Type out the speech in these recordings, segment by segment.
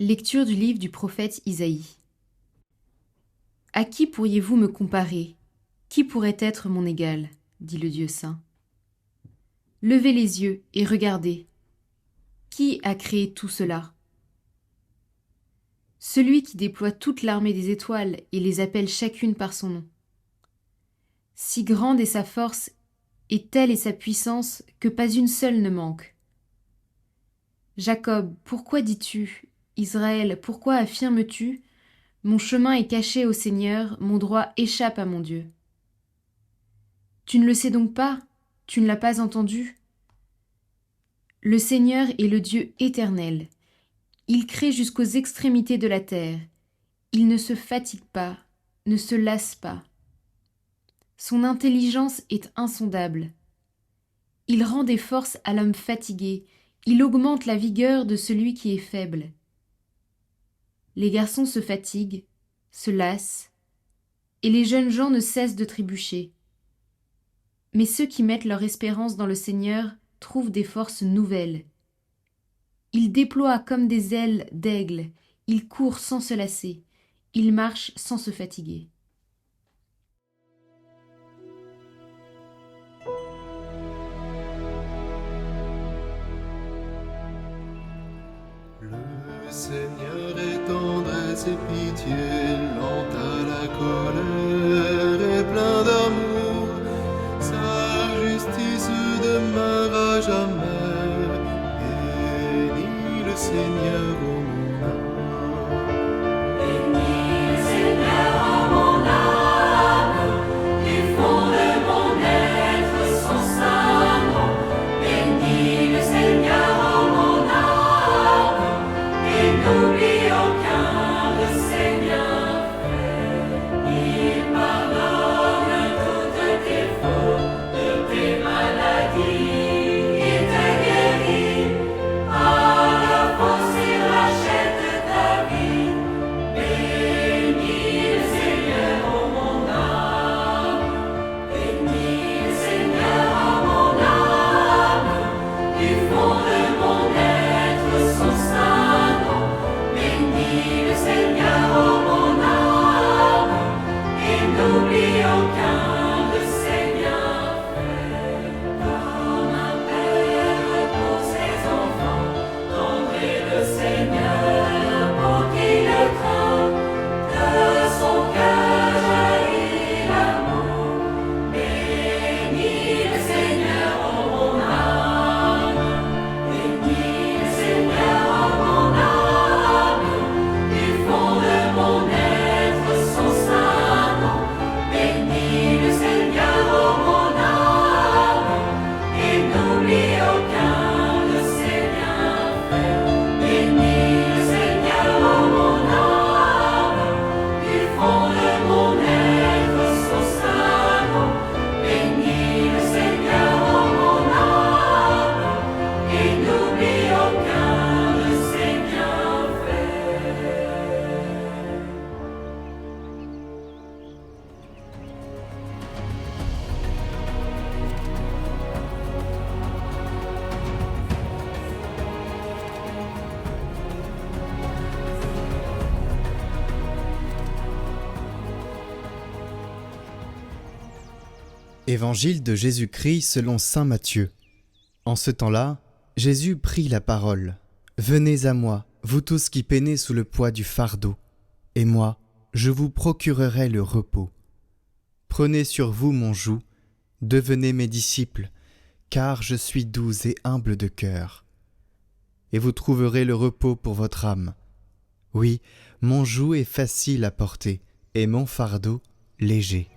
Lecture du livre du prophète Isaïe. À qui pourriez-vous me comparer? Qui pourrait être mon égal? Dit le Dieu saint. Levez les yeux et regardez. Qui a créé tout cela? Celui qui déploie toute l'armée des étoiles et les appelle chacune par son nom. Si grande est sa force et telle est sa puissance que pas une seule ne manque. Jacob, pourquoi dis-tu? Israël, pourquoi affirmes-tu? Mon chemin est caché au Seigneur, mon droit échappe à mon Dieu. Tu ne le sais donc pas? Tu ne l'as pas entendu? Le Seigneur est le Dieu éternel. Il crée jusqu'aux extrémités de la terre. Il ne se fatigue pas, ne se lasse pas. Son intelligence est insondable. Il rend des forces à l'homme fatigué, il augmente la vigueur de celui qui est faible. Les garçons se fatiguent, se lassent, et les jeunes gens ne cessent de trébucher. Mais ceux qui mettent leur espérance dans le Seigneur trouvent des forces nouvelles. Ils déploient comme des ailes d'aigle, ils courent sans se lasser, ils marchent sans se fatiguer. Le Seigneur est tendresse et pitié, lent à la colère et plein d'amour. Sa justice demeure à jamais. Bénis le Seigneur, ô mon âme. Bénis le Seigneur, ô mon âme, du fond de mon être son saint nom. Bénis le Seigneur, ô mon âme, et n'oublie aucun de ses bienfaits. Il pardonne toutes tes fautes, de tes maladies, il te guérit. Par la force, il rachète ta vie. Bénis le Seigneur, ô mon âme. Bénis le Seigneur, ô mon âme, du fond de mon être son saint nom. Bénis le Seigneur, ô mon âme, et n'oublie aucun de ses bienfaits. Comme un père pour ses enfants, tendrez le Seigneur pour qui le craint. De son cœur jaillit l'amour. Bénis le Seigneur, ô mon âme. Bénis le Seigneur, ô mon âme, du fond de mon être son saint nom. Bénis le Seigneur, ô mon âme, et n'oublie aucun de ses bienfaits. Bénis le Seigneur, ô mon âme, du fond de mon être son saint nom. Bénis le Seigneur, ô mon âme, et n'oublie aucun de ses bienfaits. Évangile de Jésus-Christ selon saint Matthieu. En ce temps-là, Jésus prit la parole. « Venez à moi, vous tous qui peinez sous le poids du fardeau, et moi, je vous procurerai le repos. Prenez sur vous mon joug, devenez mes disciples, car je suis doux et humble de cœur. Et vous trouverez le repos pour votre âme. Oui, mon joug est facile à porter, et mon fardeau léger. »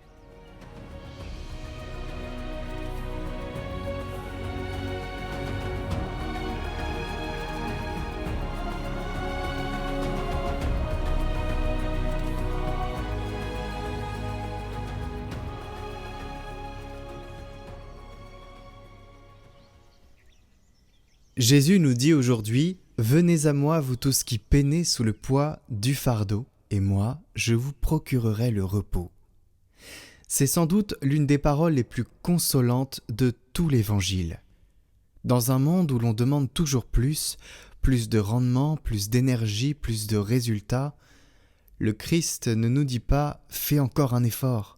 Jésus nous dit aujourd'hui « Venez à moi, vous tous qui peinez sous le poids du fardeau, et moi, je vous procurerai le repos. » C'est sans doute l'une des paroles les plus consolantes de tout l'Évangile. Dans un monde où l'on demande toujours plus plus de rendement, plus d'énergie, plus de résultats, le Christ ne nous dit pas « fais encore un effort »,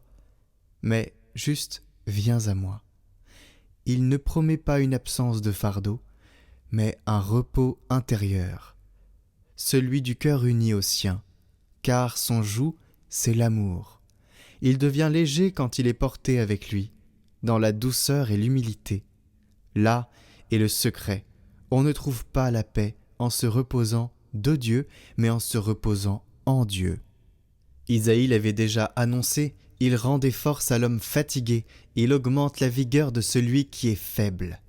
mais juste « viens à moi ». Il ne promet pas une absence de fardeau, mais un repos intérieur, celui du cœur uni au sien, car son joug, c'est l'amour. Il devient léger quand il est porté avec lui, dans la douceur et l'humilité. Là est le secret. On ne trouve pas la paix en se reposant de Dieu, mais en se reposant en Dieu. Isaïe l'avait déjà annoncé, il rend des forces à l'homme fatigué, il augmente la vigueur de celui qui est faible.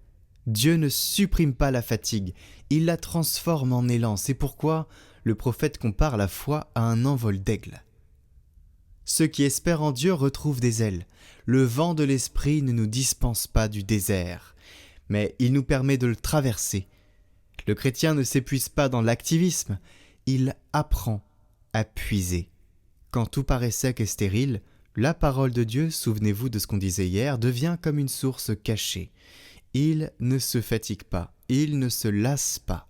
Dieu ne supprime pas la fatigue, il la transforme en élan. C'est pourquoi le prophète compare la foi à un envol d'aigle. Ceux qui espèrent en Dieu retrouvent des ailes. Le vent de l'esprit ne nous dispense pas du désert, mais il nous permet de le traverser. Le chrétien ne s'épuise pas dans l'activisme, il apprend à puiser. Quand tout paraît sec et stérile, la parole de Dieu, souvenez-vous de ce qu'on disait hier, devient comme une source cachée. Il ne se fatigue pas, il ne se lasse pas.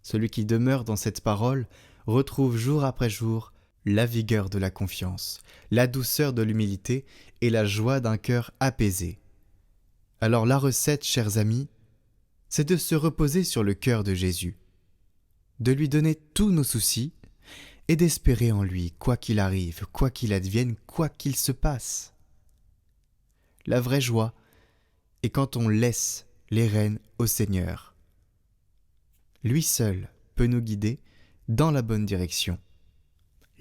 Celui qui demeure dans cette parole retrouve jour après jour la vigueur de la confiance, la douceur de l'humilité et la joie d'un cœur apaisé. Alors la recette, chers amis, c'est de se reposer sur le cœur de Jésus, de lui donner tous nos soucis et d'espérer en lui, quoi qu'il arrive, quoi qu'il advienne, quoi qu'il se passe. La vraie joie est quand on laisse les rênes au Seigneur. Lui seul peut nous guider dans la bonne direction.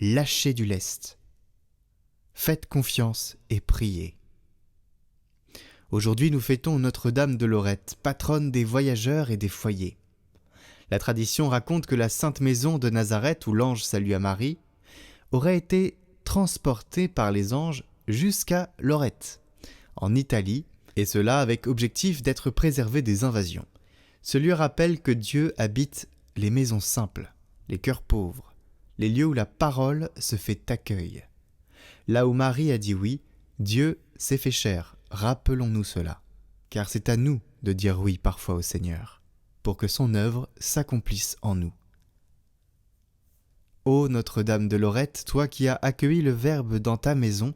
Lâchez du lest. Faites confiance et priez. Aujourd'hui, nous fêtons Notre-Dame de Lorette, patronne des voyageurs et des foyers. La tradition raconte que la Sainte Maison de Nazareth, où l'ange salua Marie, aurait été transportée par les anges jusqu'à Lorette, en Italie, et cela avec objectif d'être préservée des invasions. Ce lieu rappelle que Dieu habite les maisons simples, les cœurs pauvres, les lieux où la parole se fait accueil. Là où Marie a dit oui, Dieu s'est fait chair, rappelons-nous cela, car c'est à nous de dire oui parfois au Seigneur, pour que son œuvre s'accomplisse en nous. Ô Notre-Dame de Lorette, toi qui as accueilli le Verbe dans ta maison,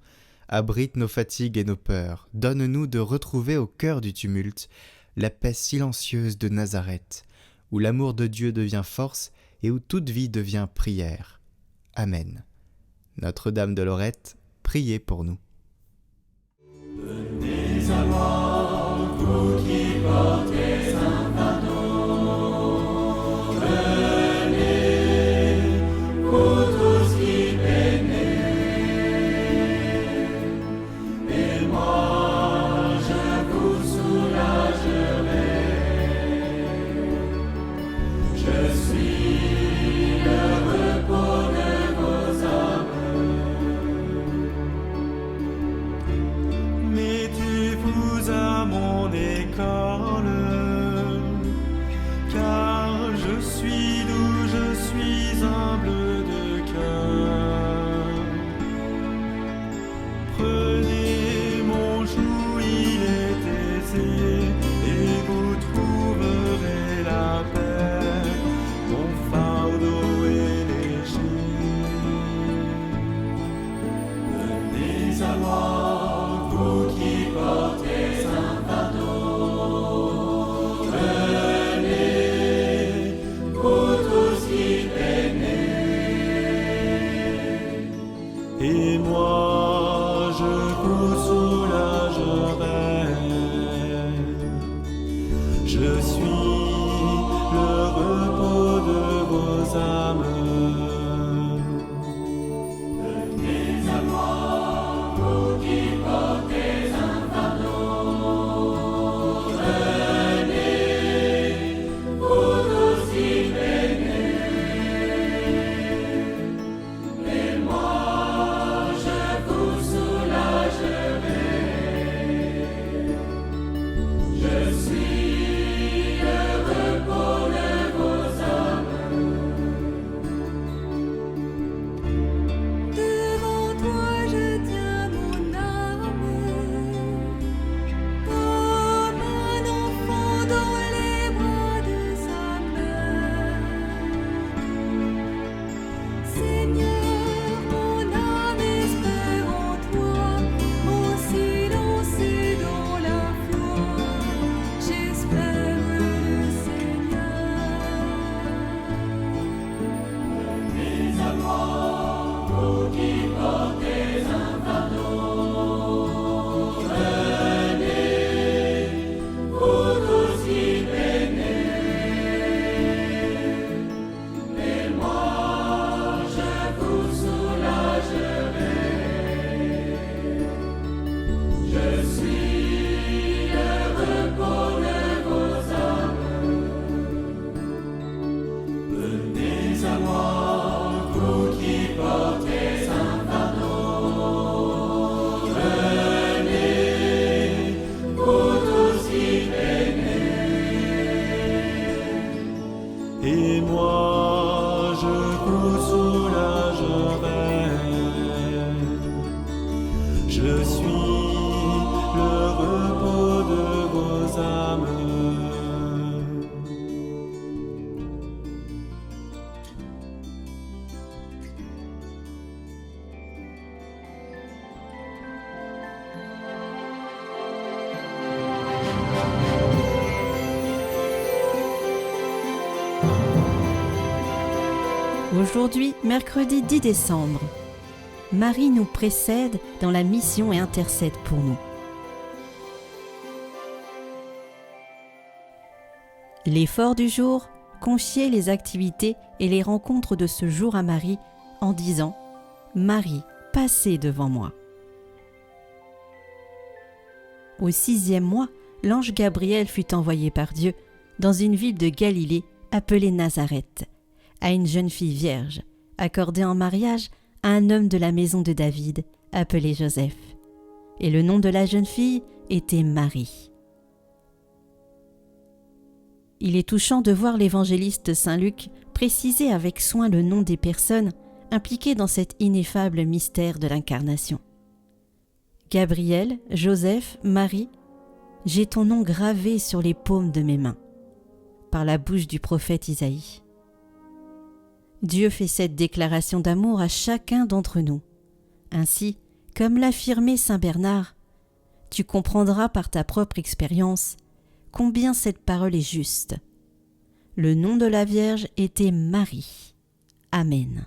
abrite nos fatigues et nos peurs, donne-nous de retrouver au cœur du tumulte la paix silencieuse de Nazareth, où l'amour de Dieu devient force et où toute vie devient prière. Amen. Notre-Dame de Lorette, priez pour nous. Venez à moi, vous qui portez un fardeau. Venez, vous tous qui peinez. Et moi, je vous soulagerai. Je suis le repos de vos âmes. Mettez-vous à mon école, car je suis doux, je suis humble de cœur. Prenez mon joug, il est aisé, et vous trouverez la paix. Mon fardeau est léger. Venez à moi, vous qui portez un fardeau. Venez, vous tous qui peinez. Et moi je vous soulagerai. Je suis le repos de vos âmes. Venez à moi, vous qui portez un fardeau. Venez, vous tous qui peinez. Et moi, je vous soulagerai. Je suis le repos de vos âmes. Aujourd'hui, mercredi 10 décembre, Marie nous précède dans la mission et intercède pour nous. L'effort du jour, confier les activités et les rencontres de ce jour à Marie en disant « Marie, passez devant moi ». Au 6e mois, l'ange Gabriel fut envoyé par Dieu dans une ville de Galilée appelée Nazareth, à une jeune fille vierge, accordée en mariage à un homme de la maison de David, appelé Joseph. Et le nom de la jeune fille était Marie. Il est touchant de voir l'évangéliste Saint Luc préciser avec soin le nom des personnes impliquées dans cet ineffable mystère de l'incarnation. Gabriel, Joseph, Marie, j'ai ton nom gravé sur les paumes de mes mains, par la bouche du prophète Isaïe. Dieu fait cette déclaration d'amour à chacun d'entre nous. Ainsi, comme l'affirmait saint Bernard, tu comprendras par ta propre expérience combien cette parole est juste. Le nom de la Vierge était Marie. Amen.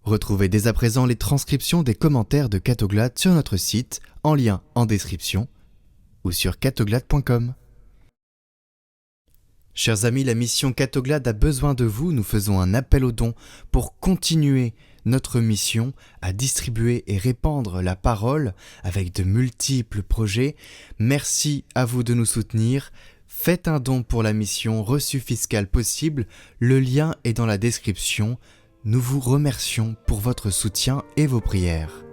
Retrouvez dès à présent les transcriptions des commentaires de Catoglade sur notre site, en lien en description, ou sur catoglade.com. Chers amis, la mission Catoglade a besoin de vous. Nous faisons un appel aux dons pour continuer notre mission à distribuer et répandre la parole avec de multiples projets. Merci à vous de nous soutenir. Faites un don pour la mission Reçu fiscal possible. Le lien est dans la description. Nous vous remercions pour votre soutien et vos prières.